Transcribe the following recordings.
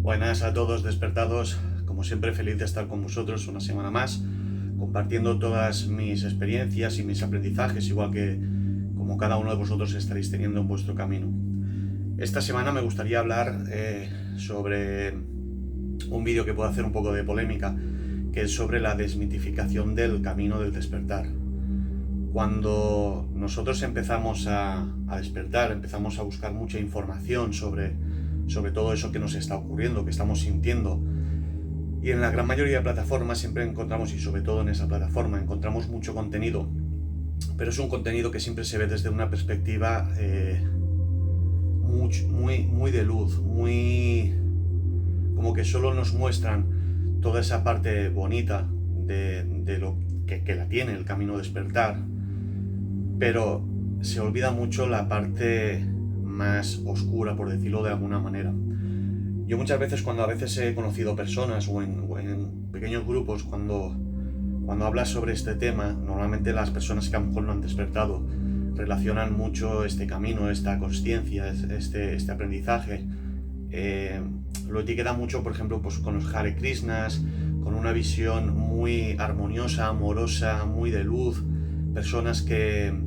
Buenas a todos despertados, como siempre feliz de estar con vosotros una semana más, compartiendo todas mis experiencias y mis aprendizajes, igual que como cada uno de vosotros estaréis teniendo en vuestro camino. Esta semana me gustaría hablar sobre un vídeo que puede hacer un poco de polémica, que es sobre la desmitificación del camino del despertar. Cuando nosotros empezamos a despertar, empezamos a buscar mucha información sobre todo eso que nos está ocurriendo, que estamos sintiendo. Y en la gran mayoría de plataformas siempre encontramos, y sobre todo en esa plataforma, encontramos mucho contenido, pero es un contenido que siempre se ve desde una perspectiva muy de luz, muy como que solo nos muestran toda esa parte bonita de lo que la tiene el camino despertar, pero se olvida mucho la parte más oscura, por decirlo de alguna manera. Yo muchas veces, cuando a veces he conocido personas o en pequeños grupos, cuando hablas sobre este tema, normalmente las personas que a lo mejor no han despertado relacionan mucho este camino, esta consciencia, este aprendizaje. Lo etiqueta mucho, por ejemplo, pues con los Hare Krishnas, con una visión muy armoniosa, amorosa, muy de luz, personas que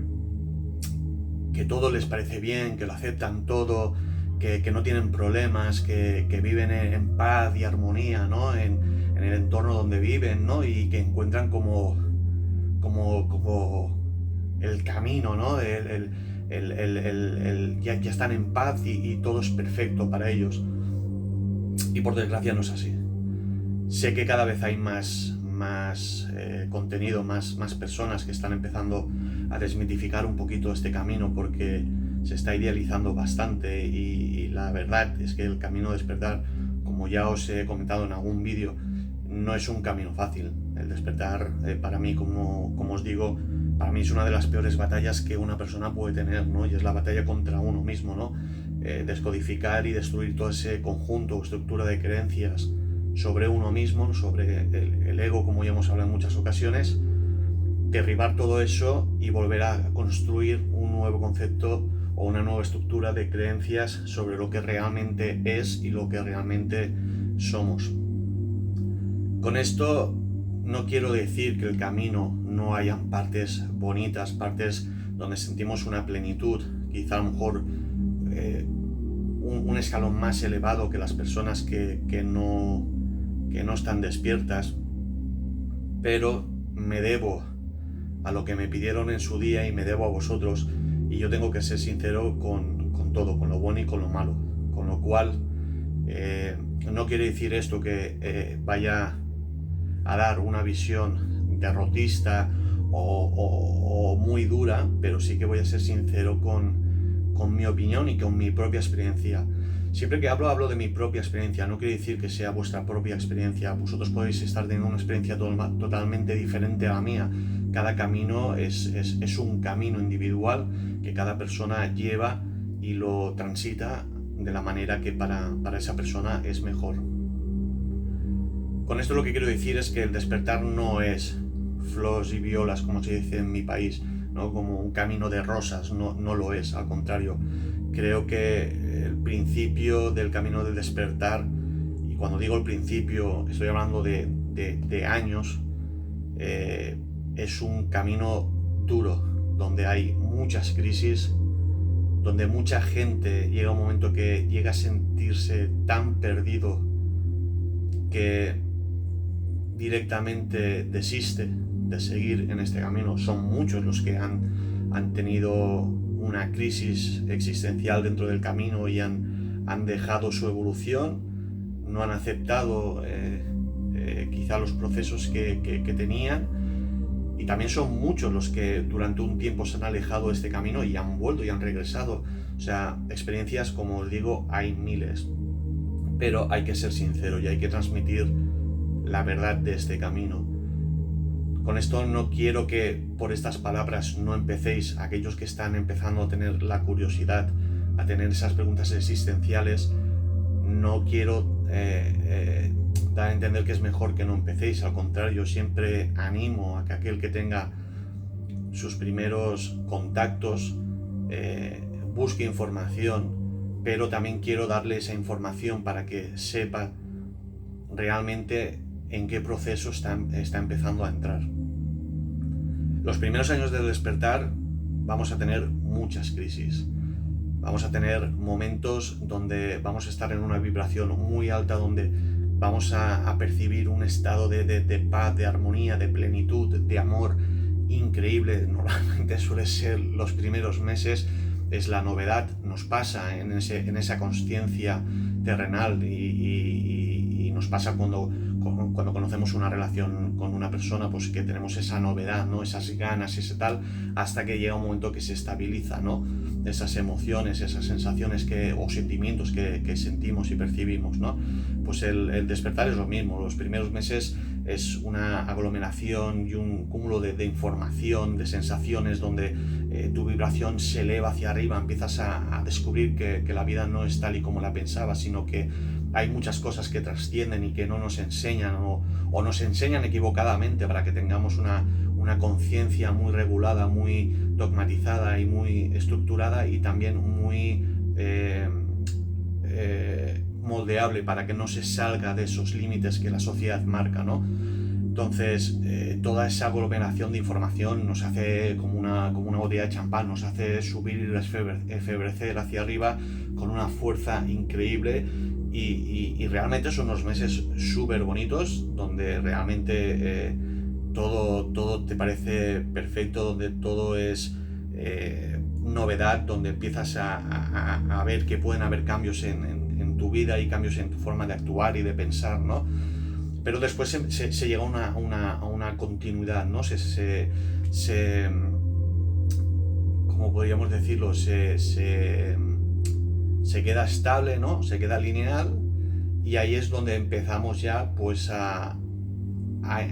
todo les parece bien, que lo aceptan todo, que no tienen problemas, que viven en paz y armonía, ¿no? En el entorno donde viven, ¿no? Y que encuentran como el camino, ¿no? Ya están en paz y todo es perfecto para ellos. Y por desgracia no es así. Sé que cada vez hay más contenido, más personas que están empezando a desmitificar un poquito este camino, porque se está idealizando bastante y la verdad es que el camino despertar, como ya os he comentado en algún vídeo, no es un camino fácil. El despertar, para mí, como os digo, para mí es una de las peores batallas que una persona puede tener, ¿no? Y es la batalla contra uno mismo, ¿no? Descodificar y destruir todo ese conjunto o estructura de creencias sobre uno mismo, sobre el ego, como ya hemos hablado en muchas ocasiones, derribar todo eso y volver a construir un nuevo concepto o una nueva estructura de creencias sobre lo que realmente es y lo que realmente somos. Con esto no quiero decir que el camino no hayan partes bonitas, partes donde sentimos una plenitud, quizá a lo mejor un escalón más elevado que las personas que no están despiertas, pero me debo a lo que me pidieron en su día y me debo a vosotros, y yo tengo que ser sincero con todo, con lo bueno y con lo malo, con lo cual no quiere decir esto que vaya a dar una visión derrotista o muy dura, pero sí que voy a ser sincero con mi opinión y con mi propia experiencia. Siempre que hablo de mi propia experiencia, no quiere decir que sea vuestra propia experiencia. Vosotros podéis estar teniendo una experiencia totalmente diferente a la mía. Cada camino es un camino individual que cada persona lleva y lo transita de la manera que para esa persona es mejor. Con esto lo que quiero decir es que el despertar no es flores y violas, como se dice en mi país, ¿no? Como un camino de rosas, no lo es, al contrario. Creo que el principio del camino del despertar, y cuando digo el principio estoy hablando de años, es un camino duro, donde hay muchas crisis, donde mucha gente llega a un momento que llega a sentirse tan perdido que directamente desiste de seguir en este camino. Son muchos los que han tenido una crisis existencial dentro del camino y han dejado su evolución, no han aceptado quizá los procesos que tenían, y también son muchos los que durante un tiempo se han alejado de este camino y han vuelto y han regresado. O sea, experiencias, como os digo, hay miles, pero hay que ser sincero y hay que transmitir la verdad de este camino. Con esto no quiero que por estas palabras no empecéis, aquellos que están empezando a tener la curiosidad, a tener esas preguntas existenciales. No quiero dar a entender que es mejor que no empecéis. Al contrario, siempre animo a que aquel que tenga sus primeros contactos busque información, pero también quiero darle esa información para que sepa realmente en qué proceso está empezando a entrar. Los primeros años del despertar vamos a tener muchas crisis. Vamos a tener momentos donde vamos a estar en una vibración muy alta, donde vamos a percibir un estado de paz, de armonía, de plenitud, de amor increíble. Normalmente suele ser los primeros meses, es la novedad, nos pasa en esa consciencia terrenal y nos pasa cuando conocemos una relación con una persona, pues que tenemos esa novedad, ¿no? Esas ganas, ese tal, hasta que llega un momento que se estabiliza, ¿no? Esas emociones, esas sensaciones o sentimientos que sentimos y percibimos, ¿no? Pues el despertar es lo mismo. Los primeros meses es una aglomeración y un cúmulo de información, de sensaciones, donde tu vibración se eleva hacia arriba, empiezas a descubrir que la vida no es tal y como la pensabas, sino que hay muchas cosas que trascienden y que no nos enseñan o nos enseñan equivocadamente para que tengamos una conciencia muy regulada, muy dogmatizada y muy estructurada, y también muy moldeable para que no se salga de esos límites que la sociedad marca, ¿no? Entonces, toda esa aglomeración de información nos hace como una botella de champán, nos hace subir y efebrecer hacia arriba con una fuerza increíble, y realmente son unos meses súper bonitos, donde realmente todo te parece perfecto, donde todo es novedad, donde empiezas a ver que pueden haber cambios en tu vida y cambios en tu forma de actuar y de pensar, ¿no? Pero después se llega a una continuidad, ¿no? ¿Cómo podríamos decirlo? Se queda estable, ¿no? Se queda lineal, y ahí es donde empezamos ya pues a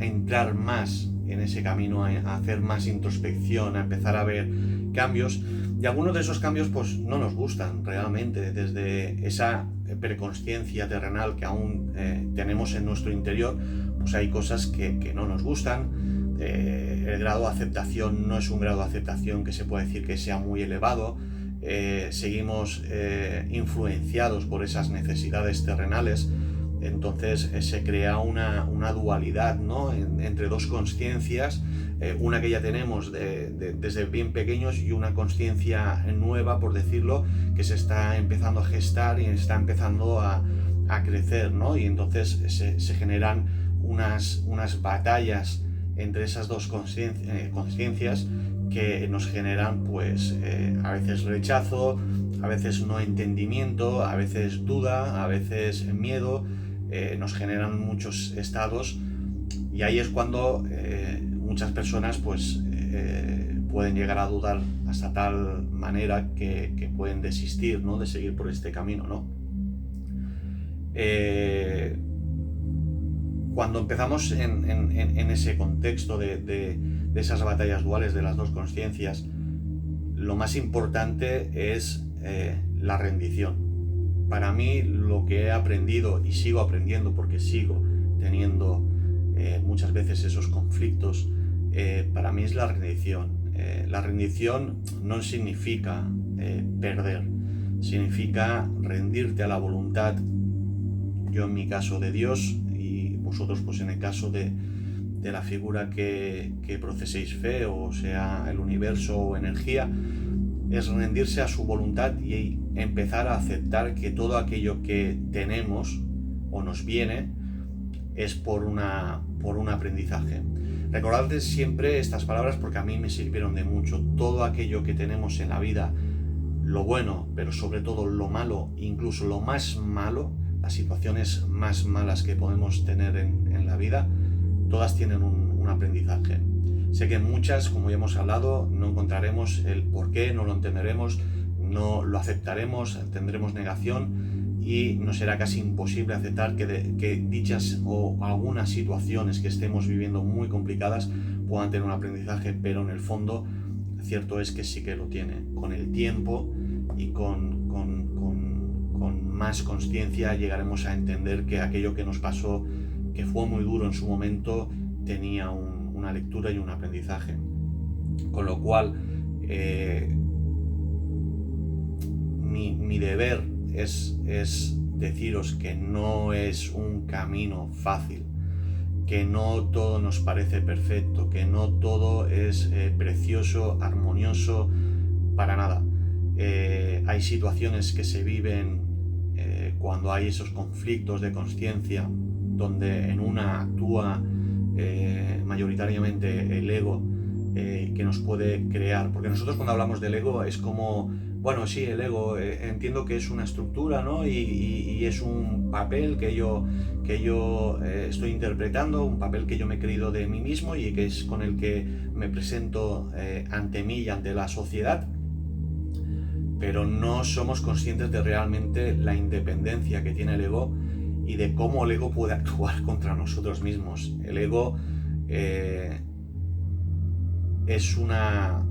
entrar más en ese camino, a hacer más introspección, a empezar a ver cambios, y algunos de esos cambios pues no nos gustan realmente, desde esa preconsciencia terrenal que aún tenemos en nuestro interior. Pues hay cosas que no nos gustan. El grado de aceptación no es un grado de aceptación que se puede decir que sea muy elevado. Seguimos influenciados por esas necesidades terrenales. Entonces se crea una dualidad, ¿no? Entre dos conciencias, una que ya tenemos desde bien pequeños, y una conciencia nueva, por decirlo, que se está empezando a gestar y está empezando a crecer, ¿no? Y entonces se generan unas batallas entre esas dos conciencias que nos generan pues a veces rechazo, a veces no entendimiento, a veces duda, a veces miedo. Nos generan muchos estados, y ahí es cuando muchas personas pues pueden llegar a dudar hasta tal manera que pueden desistir, ¿no? De seguir por este camino, ¿no? Cuando empezamos en ese contexto de esas batallas duales de las dos conciencias, lo más importante es la rendición. Para mí, lo que he aprendido y sigo aprendiendo, porque sigo teniendo muchas veces esos conflictos, para mí es la rendición. La rendición no significa perder, significa rendirte a la voluntad, yo en mi caso de Dios, y vosotros pues en el caso de la figura que proceséis fe, o sea el universo o energía. Es rendirse a su voluntad y empezar a aceptar que todo aquello que tenemos o nos viene es por un aprendizaje. Recordad siempre estas palabras, porque a mí me sirvieron de mucho. Todo aquello que tenemos en la vida, lo bueno, pero sobre todo lo malo, incluso lo más malo, las situaciones más malas que podemos tener en la vida, todas tienen un aprendizaje. Sé que muchas, como ya hemos hablado, no encontraremos el por qué, no lo entenderemos, no lo aceptaremos, tendremos negación, y nos será casi imposible aceptar que dichas o algunas situaciones que estemos viviendo muy complicadas puedan tener un aprendizaje, pero en el fondo cierto es que sí que lo tiene. Con el tiempo y con más consciencia llegaremos a entender que aquello que nos pasó, que fue muy duro en su momento, tenía una lectura y un mi deber es deciros que no es un camino fácil, que no todo nos parece perfecto, que no todo es precioso, armonioso, para nada. Hay situaciones que se viven cuando hay esos conflictos de conciencia, donde en una actúa mayoritariamente el ego, que nos puede crear, porque nosotros cuando hablamos del ego es como, bueno, sí, el ego, entiendo que es una estructura, ¿no? Y es un papel que yo estoy interpretando, un papel que yo me he creído de mí mismo y que es con el que me presento ante mí y ante la sociedad, pero no somos conscientes de realmente la independencia que tiene el ego y de cómo el ego puede actuar contra nosotros mismos. El ego es una,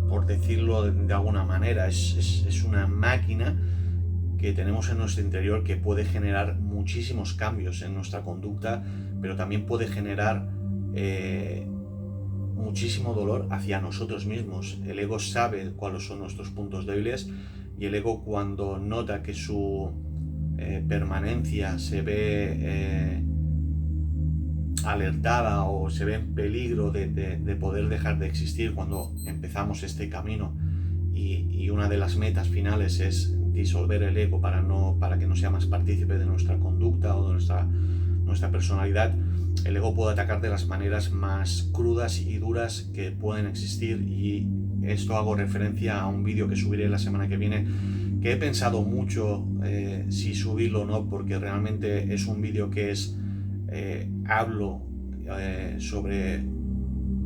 por decirlo de alguna manera, es una máquina que tenemos en nuestro interior que puede generar muchísimos cambios en nuestra conducta, pero también puede generar muchísimo dolor hacia nosotros mismos. El ego sabe cuáles son nuestros puntos débiles y el ego, cuando nota que su permanencia se ve alertada o se ve en peligro de poder dejar de existir cuando empezamos este camino, y una de las metas finales es disolver el ego para que no sea más partícipe de nuestra conducta o de nuestra personalidad, el ego puede atacar de las maneras más crudas y duras que pueden existir. Y esto hago referencia a un vídeo que subiré la semana que viene, que he pensado mucho si subirlo o no, porque realmente es un vídeo que hablo sobre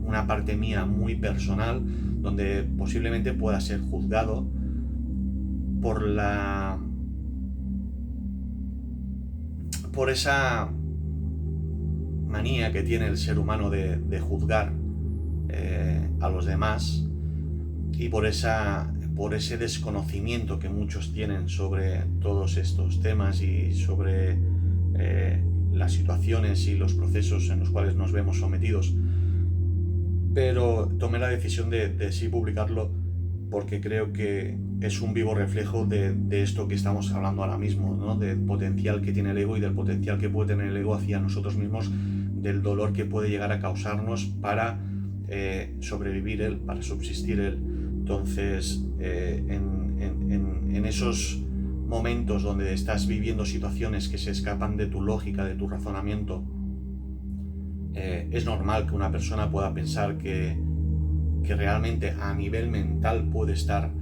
una parte mía muy personal, donde posiblemente pueda ser juzgado por esa manía que tiene el ser humano de juzgar a los demás, y por ese desconocimiento que muchos tienen sobre todos estos temas y sobre las situaciones y los procesos en los cuales nos vemos sometidos. Pero tomé la decisión de sí publicarlo, porque creo que es un vivo reflejo de esto que estamos hablando ahora mismo, ¿no? Del potencial que tiene el ego y del potencial que puede tener el ego hacia nosotros mismos, del dolor que puede llegar a causarnos para sobrevivir él, para subsistir él. Entonces, en esos momentos donde estás viviendo situaciones que se escapan de tu lógica, de tu razonamiento, es normal que una persona pueda pensar que realmente a nivel mental puede estar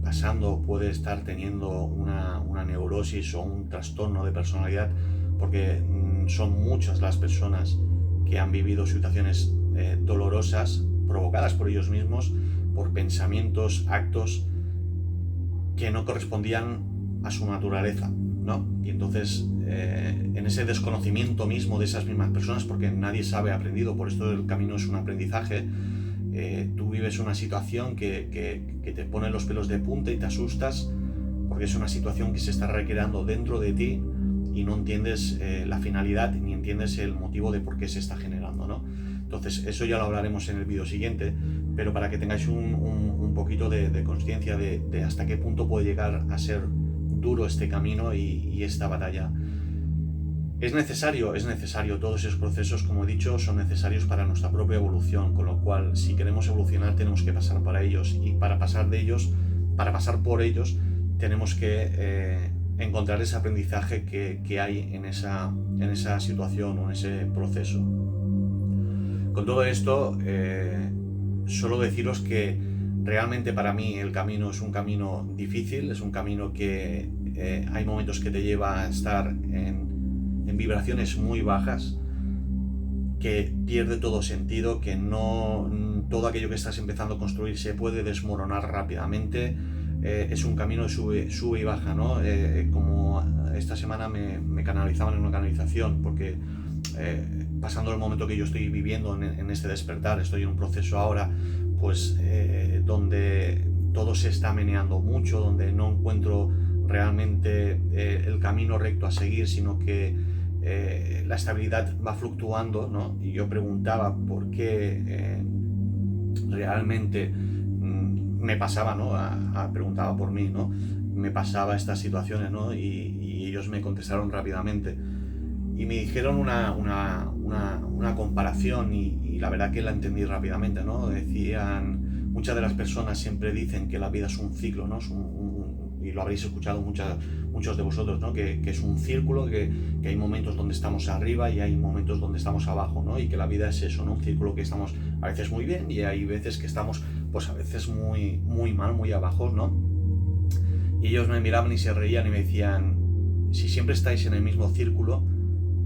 pasando, puede estar teniendo una neurosis o un trastorno de personalidad, porque son muchas las personas que han vivido situaciones dolorosas provocadas por ellos mismos, por pensamientos, actos que no correspondían a su naturaleza, ¿no? Y entonces, en ese desconocimiento mismo de esas mismas personas, porque nadie sabe aprendido, por esto el camino es un aprendizaje, tú vives una situación que te pone los pelos de punta y te asustas, porque es una situación que se está recreando dentro de ti y no entiendes la finalidad ni entiendes el motivo de por qué se está generando, ¿no? Entonces, eso ya lo hablaremos en el vídeo siguiente, pero para que tengáis un poquito de conciencia de hasta qué punto puede llegar a ser duro este camino y esta batalla. Es necesario, todos esos procesos, como he dicho, son necesarios para nuestra propia evolución, con lo cual, si queremos evolucionar, tenemos que pasar por ellos, y para pasar por ellos, tenemos que encontrar ese aprendizaje que hay en esa situación o en ese proceso. Con todo esto, solo deciros que realmente para mí el camino es un camino difícil, es un camino que hay momentos que te lleva a estar en vibraciones muy bajas, que pierde todo sentido, que no todo aquello que estás empezando a construir se puede desmoronar rápidamente. Es un camino de sube y baja, ¿no? Como esta semana me canalizaban en una canalización, porque pasando el momento que yo estoy viviendo en este despertar, estoy en un proceso ahora, pues donde todo se está meneando mucho, donde no encuentro realmente el camino recto a seguir, sino que la estabilidad va fluctuando, ¿no? Y yo preguntaba por qué realmente me pasaba, ¿no? Preguntaba por mí, ¿no? Me pasaba estas situaciones, ¿no? Y ellos me contestaron rápidamente. Y me dijeron una comparación y la verdad que la entendí rápidamente, ¿no? Decían, muchas de las personas siempre dicen que la vida es un ciclo, ¿no? Y lo habréis escuchado muchos de vosotros, ¿no? Que es un círculo, que hay momentos donde estamos arriba y hay momentos donde estamos abajo, ¿no? Y que la vida es eso, ¿no? Un círculo que estamos a veces muy bien y hay veces que estamos, pues a veces muy, muy mal, muy abajo, ¿no? Y ellos me miraban y se reían y me decían, si siempre estáis en el mismo círculo,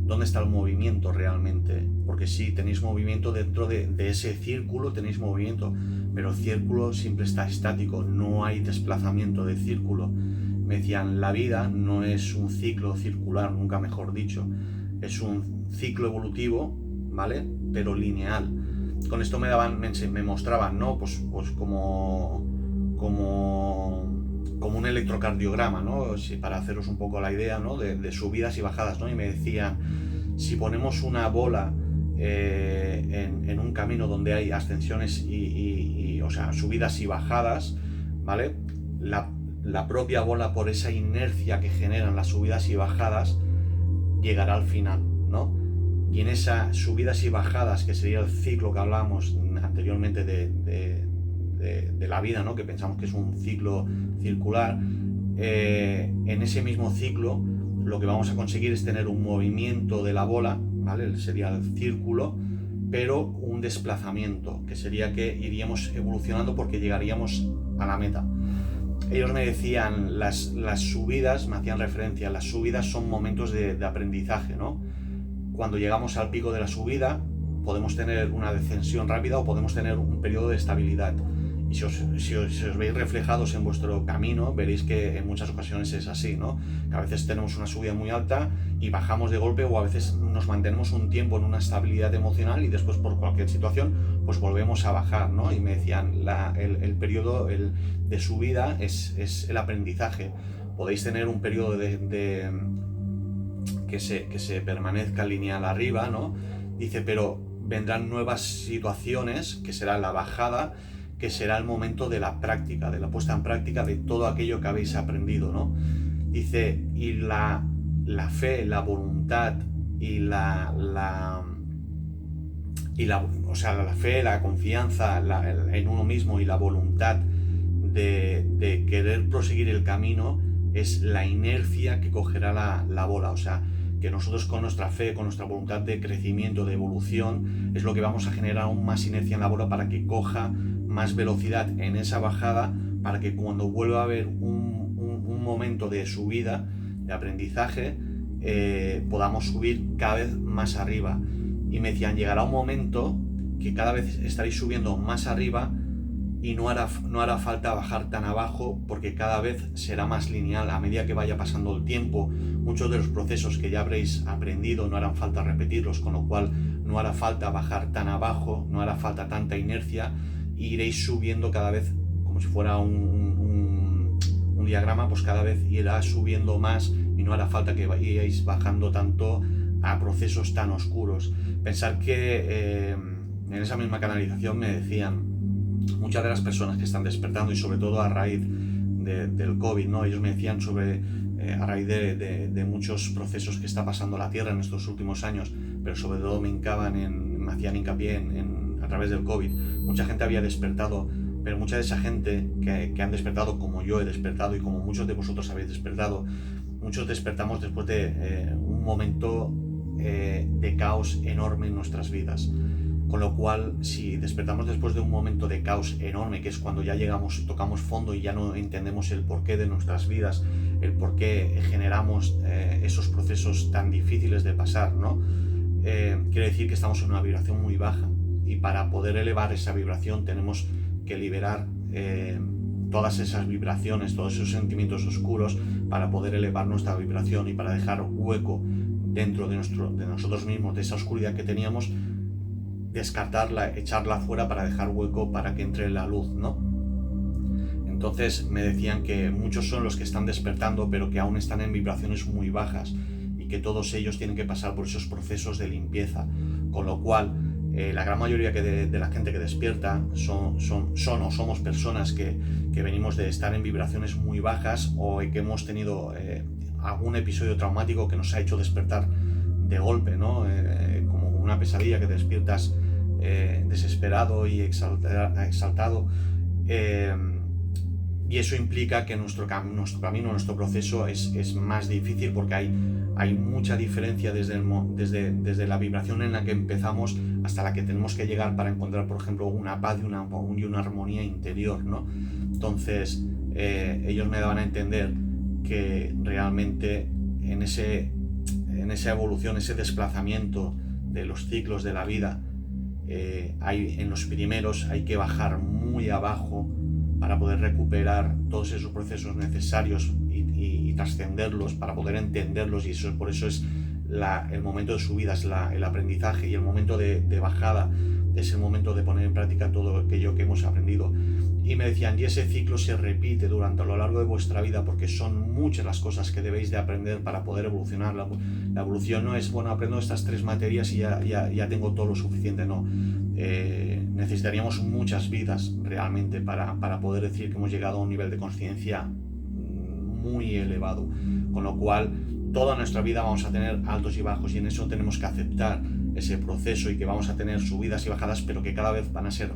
¿dónde está el movimiento realmente? Porque sí, tenéis movimiento dentro de ese círculo, tenéis movimiento, pero el círculo siempre está estático, no hay desplazamiento de círculo. Me decían, la vida no es un ciclo circular, nunca mejor dicho, es un ciclo evolutivo, ¿vale? Pero lineal. Con esto me mostraban, ¿no? Pues como un electrocardiograma, ¿no? Para haceros un poco la idea, ¿no? De subidas y bajadas, ¿no? Y me decían, si ponemos una bola en un camino donde hay ascensiones o sea, subidas y bajadas, ¿vale? La propia bola, por esa inercia que generan las subidas y bajadas, llegará al final, ¿no? Y en esas subidas y bajadas, que sería el ciclo que hablábamos anteriormente de la vida, ¿no? Que pensamos que es un ciclo circular, en ese mismo ciclo lo que vamos a conseguir es tener un movimiento de la bola, ¿vale? Sería el círculo, pero un desplazamiento, que sería que iríamos evolucionando porque llegaríamos a la meta. Ellos me decían, las subidas, me hacían referencia, las subidas son momentos de aprendizaje, ¿no? Cuando llegamos al pico de la subida, podemos tener una descensión rápida o podemos tener un periodo de estabilidad. Y si os veis reflejados en vuestro camino, veréis que en muchas ocasiones es así, ¿no? Que a veces tenemos una subida muy alta y bajamos de golpe, o a veces nos mantenemos un tiempo en una estabilidad emocional y después por cualquier situación pues volvemos a bajar, ¿no? Y me decían, el periodo de subida es el aprendizaje. Podéis tener un periodo que se permanezca lineal arriba, ¿no? Dice, pero vendrán nuevas situaciones, que será la bajada, que será el momento de la práctica, de la puesta en práctica de todo aquello que habéis aprendido, ¿no? Dice, y la fe, la voluntad y o sea, la fe, la confianza en uno mismo y la voluntad de querer proseguir el camino es la inercia que cogerá la bola. O sea, que nosotros con nuestra fe, con nuestra voluntad de crecimiento, de evolución, es lo que vamos a generar aún más inercia en la bola para que coja más velocidad en esa bajada, para que cuando vuelva a haber un momento de subida, de aprendizaje, podamos subir cada vez más arriba. Y me decían, llegará un momento que cada vez estaréis subiendo más arriba y no hará falta bajar tan abajo, porque cada vez será más lineal a medida que vaya pasando el tiempo. Muchos de los procesos que ya habréis aprendido no harán falta repetirlos, con lo cual no hará falta bajar tan abajo, no hará falta tanta inercia, e iréis subiendo cada vez, como si fuera un diagrama, pues cada vez irá subiendo más y no hará falta que vayáis bajando tanto a procesos tan oscuros. Pensar que en esa misma canalización me decían, muchas de las personas que están despertando, y sobre todo a raíz del COVID, ¿no? Ellos me decían a raíz de muchos procesos que está pasando la Tierra en estos últimos años, pero sobre todo me hacían hincapié a través del COVID. Mucha gente había despertado, pero mucha de esa gente que han despertado como yo he despertado y como muchos de vosotros habéis despertado, muchos despertamos después de un momento de caos enorme en nuestras vidas. Con lo cual, si despertamos después de un momento de caos enorme, que es cuando ya tocamos fondo y ya no entendemos el porqué de nuestras vidas, el porqué generamos esos procesos tan difíciles de pasar, ¿no? Quiere decir que estamos en una vibración muy baja, y para poder elevar esa vibración tenemos que liberar todas esas vibraciones, todos esos sentimientos oscuros, para poder elevar nuestra vibración y para dejar hueco dentro de nosotros mismos, de esa oscuridad que teníamos, descartarla, echarla fuera para dejar hueco para que entre la luz, ¿no? Entonces me decían que muchos son los que están despertando, pero que aún están en vibraciones muy bajas, y que todos ellos tienen que pasar por esos procesos de limpieza, con lo cual La gran mayoría de la gente que despierta somos personas que venimos de estar en vibraciones muy bajas o que hemos tenido algún episodio traumático que nos ha hecho despertar de golpe, ¿no? Como una pesadilla que te despiertas desesperado y exaltado. Y eso implica que nuestro camino, nuestro proceso es más difícil, porque hay mucha diferencia desde la vibración en la que empezamos hasta la que tenemos que llegar para encontrar, por ejemplo, una paz y una armonía interior, ¿no? Entonces, ellos me daban a entender que realmente en esa evolución, ese desplazamiento de los ciclos de la vida, en los primeros hay que bajar muy abajo para poder recuperar todos esos procesos necesarios y trascenderlos, para poder entenderlos, y por eso es el momento de subida, es el aprendizaje, y el momento de bajada es el momento de poner en práctica todo aquello que hemos aprendido. Y me decían, y ese ciclo se repite durante a lo largo de vuestra vida, porque son muchas las cosas que debéis de aprender para poder evolucionar. La evolución no es, bueno, aprendo estas 3 materias y ya tengo todo lo suficiente, no. Necesitaríamos muchas vidas realmente para poder decir que hemos llegado a un nivel de conciencia muy elevado, con lo cual toda nuestra vida vamos a tener altos y bajos, y en eso tenemos que aceptar ese proceso, y que vamos a tener subidas y bajadas, pero que cada vez van a ser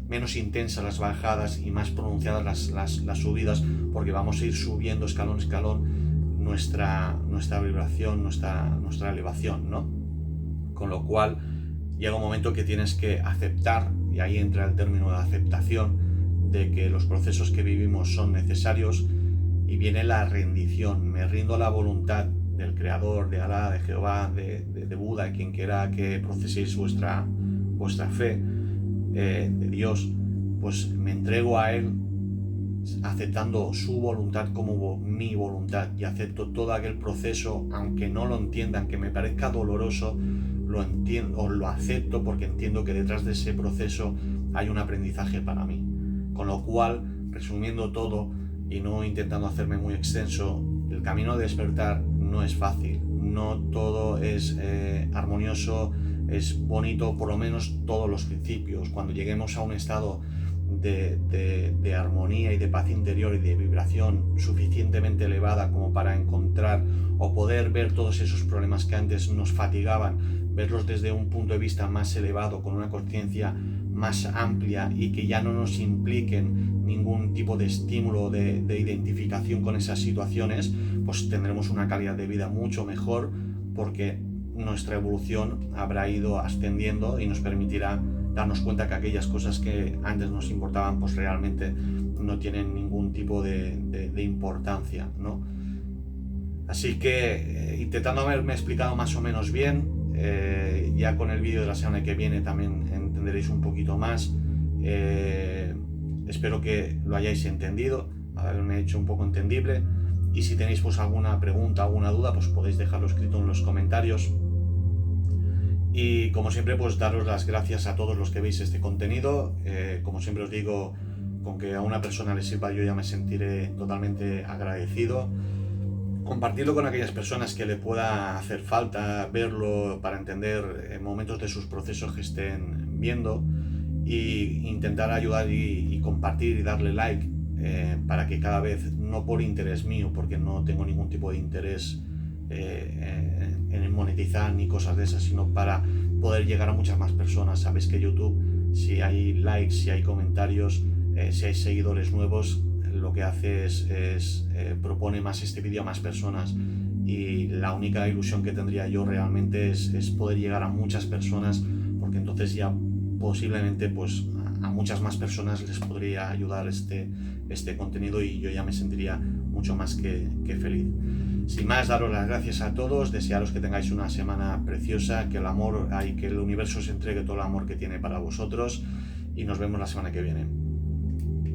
menos intensas las bajadas y más pronunciadas las subidas, porque vamos a ir subiendo escalón a escalón nuestra vibración, nuestra elevación, ¿no? Con lo cual llega un momento que tienes que aceptar, y ahí entra el término de aceptación, de que los procesos que vivimos son necesarios, y viene la rendición. Me rindo a la voluntad del Creador, de Alá, de Jehová, de Buda, de quien quiera que proceséis vuestra fe, de Dios. Pues me entrego a Él, aceptando su voluntad como mi voluntad, y acepto todo aquel proceso, aunque no lo entienda, aunque me parezca doloroso, lo entiendo, o lo acepto, porque entiendo que detrás de ese proceso hay un aprendizaje para mí. Con lo cual, resumiendo todo y no intentando hacerme muy extenso, el camino de despertar no es fácil, no todo es armonioso, es bonito, por lo menos todos los principios. Cuando lleguemos a un estado de armonía y de paz interior y de vibración suficientemente elevada como para encontrar o poder ver todos esos problemas que antes nos fatigaban, verlos desde un punto de vista más elevado, con una conciencia más amplia, y que ya no nos impliquen ningún tipo de estímulo de identificación con esas situaciones, pues tendremos una calidad de vida mucho mejor, porque nuestra evolución habrá ido ascendiendo y nos permitirá darnos cuenta que aquellas cosas que antes nos importaban, pues realmente no tienen ningún tipo de importancia, ¿no? Así que, intentando haberme explicado más o menos bien, ya con el vídeo de la semana que viene también entenderéis un poquito más. Espero que lo hayáis entendido, haberme hecho un poco entendible, y si tenéis pues alguna pregunta, alguna duda, pues podéis dejarlo escrito en los comentarios. Y como siempre, pues daros las gracias a todos los que veis este contenido. Como siempre os digo, con que a una persona le sirva, yo ya me sentiré totalmente agradecido. Compartirlo con aquellas personas que le pueda hacer falta verlo, para entender momentos de sus procesos que estén viendo, y intentar ayudar y compartir y darle like, para que cada vez, no por interés mío, porque no tengo ningún tipo de interés en monetizar ni cosas de esas, sino para poder llegar a muchas más personas. Sabéis que YouTube, si hay likes, si hay comentarios, si hay seguidores nuevos, lo que hace es propone más este vídeo a más personas, y la única ilusión que tendría yo realmente es poder llegar a muchas personas, porque entonces ya posiblemente pues a muchas más personas les podría ayudar este contenido, y yo ya me sentiría mucho más que feliz. Sin más, daros las gracias a todos, desearos que tengáis una semana preciosa, que el amor, que el universo os entregue todo el amor que tiene para vosotros, y nos vemos la semana que viene.